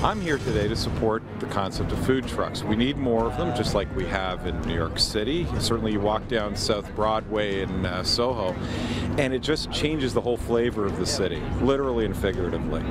I'm here today to support the concept of food trucks. We need more of them, just like we have in New York City. Certainly you walk down South Broadway in Soho, and it just changes the whole flavor of the city, literally and figuratively.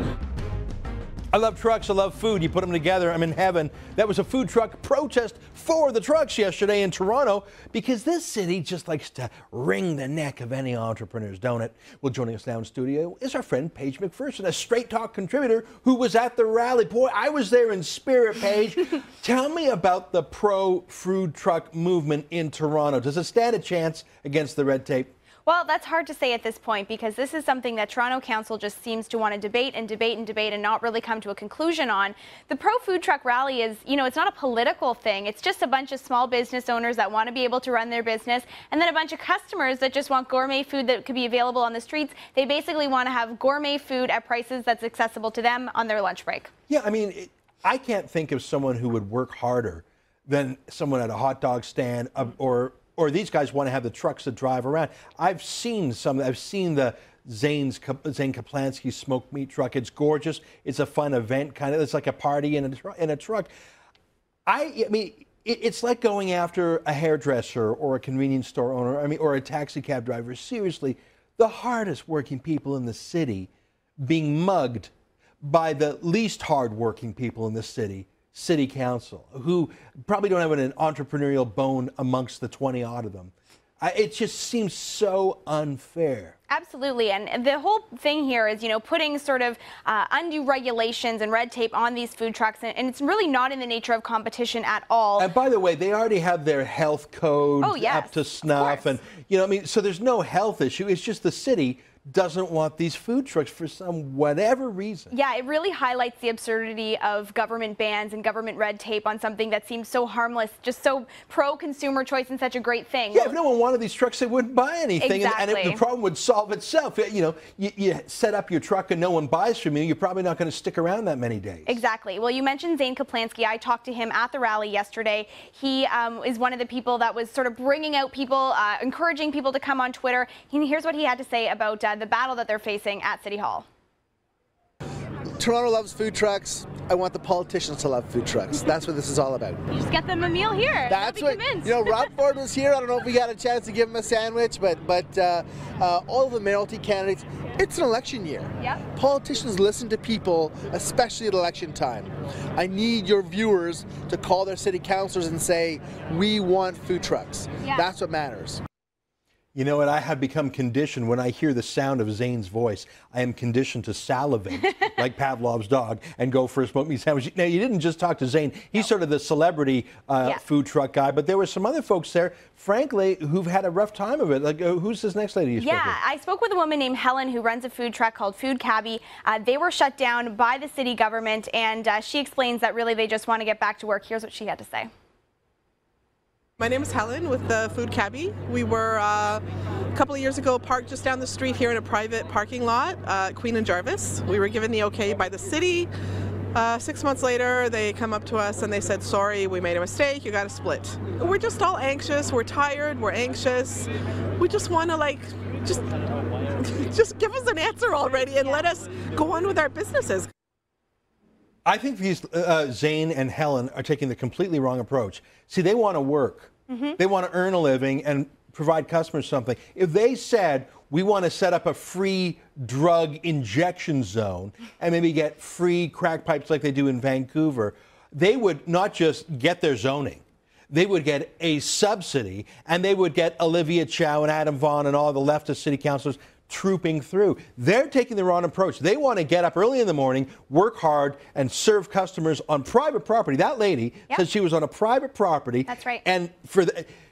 I love trucks, I love food. You put them together, I'm in heaven. That was a food truck protest for the trucks yesterday in Toronto because this city just likes to wring the neck of any entrepreneurs, don't it? Well, joining us now in studio is our friend Paige McPherson, a Straight Talk contributor who was at the rally. Boy, I was there in spirit, Paige. Tell me about the pro-food truck movement in Toronto. Does it stand a chance against the red tape? Well, that's hard to say at this point because this is something that Toronto Council just seems to want to debate and debate and debate and not really come to a conclusion on. The pro-food truck rally is, it's not a political thing. It's just a bunch of small business owners that want to be able to run their business, and then a bunch of customers that just want gourmet food that could be available on the streets. They basically want to have gourmet food at prices that's accessible to them on their lunch break. Yeah, I mean, I can't think of someone who would work harder than someone at a hot dog stand or these guys want to have the trucks that drive around. I've seen the Zane Kaplansky smoked meat truck. It's gorgeous. It's a fun event, kind of. It's like a party in a truck. I mean, it's like going after a hairdresser or a convenience store owner, or a taxi cab driver. Seriously, the hardest working people in the city being mugged by the least hard-working people in the city council, who probably don't have an entrepreneurial bone amongst the 20-odd of them. It just seems so unfair. Absolutely, and the whole thing here is, putting sort of undue regulations and red tape on these food trucks, and it's really not in the nature of competition at all. And by the way, they already have their health code up to snuff, and so there's no health issue. It's just the city doesn't want these food trucks for some whatever reason. Yeah, it really highlights the absurdity of government bans and government red tape on something that seems so harmless, just so pro-consumer choice and such a great thing. Yeah, if no one wanted these trucks, they wouldn't buy anything. Exactly. And the problem would solve itself. You set up your truck and no one buys from you, you're probably not going to stick around that many days. Exactly. Well, you mentioned Zane Kaplansky. I talked to him at the rally yesterday. He is one of the people that was sort of bringing out people, encouraging people to come on Twitter. Here's what he had to say about the battle that they're facing at City Hall. Toronto loves food trucks. I want the politicians to love food trucks. That's what this is all about. You just get them a meal here. That's what, Rob Ford was here. I don't know if we got a chance to give him a sandwich, but all of the mayoralty candidates, it's an election year. Yep. Politicians listen to people, especially at election time. I need your viewers to call their city councilors and say, we want food trucks. Yeah. That's what matters. You know what? I have become conditioned when I hear the sound of Zane's voice. I am conditioned to salivate like Pavlov's dog and go for a smoked meat sandwich. Now, you didn't just talk to Zane. He's sort of the celebrity food truck guy, but there were some other folks there, frankly, who've had a rough time of it. Like, who's this next lady you spoke with? Yeah, I spoke with a woman named Helen who runs a food truck called Food Cabbie. They were shut down by the city government, and she explains that really they just want to get back to work. Here's what she had to say. My name is Helen with the Food Cabbie. We were a couple of years ago parked just down the street here in a private parking lot, Queen and Jarvis. We were given the okay by the city. 6 months later, they come up to us and they said, sorry, we made a mistake, you got to split. We're just all anxious, we're tired, we're anxious. We just want to just give us an answer already and let us go on with our businesses. I think these Zane and Helen are taking the completely wrong approach. See, they want to work. They want to earn a living and provide customers something. If they said, we want to set up a free drug injection zone and maybe get free crack pipes like they do in Vancouver, they would not just get their zoning. They would get a subsidy, and they would get Olivia Chow and Adam Vaughan and all the leftist city councilors trooping through. They're taking the wrong approach. They want to get up early in the morning, work hard, and serve customers on private property. That lady said she was on a private property. That's right. And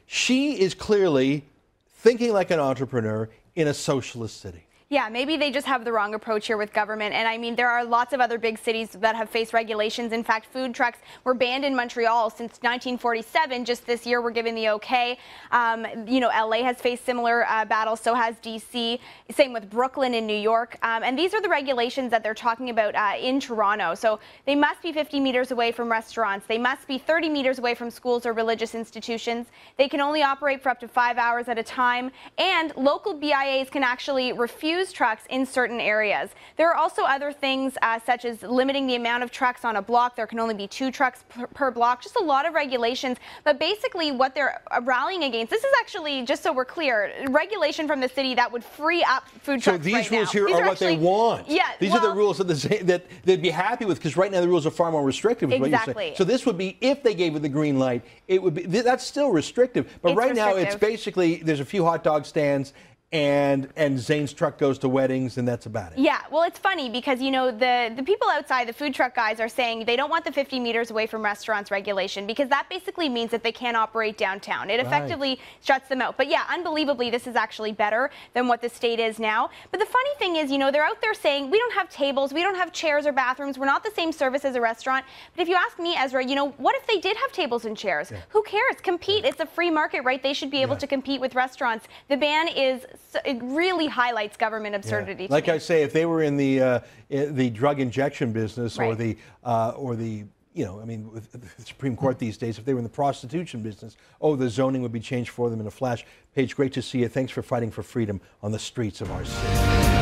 she is clearly thinking like an entrepreneur in a socialist city. Yeah, maybe they just have the wrong approach here with government. And I mean, there are lots of other big cities that have faced regulations. In fact, food trucks were banned in Montreal since 1947. Just this year, we're given the okay. LA has faced similar battles. So has DC. Same with Brooklyn in New York. And these are the regulations that they're talking about in Toronto. So they must be 50 meters away from restaurants. They must be 30 meters away from schools or religious institutions. They can only operate for up to 5 hours at a time. And local BIAs can actually refuse use trucks in certain areas. There are also other things such as limiting the amount of trucks on a block. There can only be 2 trucks per block, just a lot of regulations. But basically what they're rallying against, this is actually, just so we're clear, regulation from the city that would free up food trucks. So these right rules now. here are what they want. Yeah, these are the rules that they'd be happy with, because right now the rules are far more restrictive. Is what you're saying. So this would be, if they gave it the green light, it would be, that's still restrictive. But right now it's basically, there's a few hot dog stands, and Zane's truck goes to weddings, and that's about it. Yeah, well, it's funny because, you know, the people outside, the food truck guys, are saying they don't want the 50 meters away from restaurants regulation, because that basically means that they can't operate downtown. It effectively shuts them out. But yeah, unbelievably, this is actually better than what the state is now. But the funny thing is, you know, they're out there saying, we don't have tables, we don't have chairs or bathrooms, we're not the same service as a restaurant. But if you ask me, Ezra, you know, what if they did have tables and chairs? Who cares? Compete. It's a free market, right? They should be able to compete with restaurants. The ban is, it really highlights government absurdity. Like I say, if they were in the drug injection business, or the you know, I mean, with the Supreme Court these days, if they were in the prostitution business, the zoning would be changed for them in a flash. Paige, great to see you. Thanks for fighting for freedom on the streets of our city.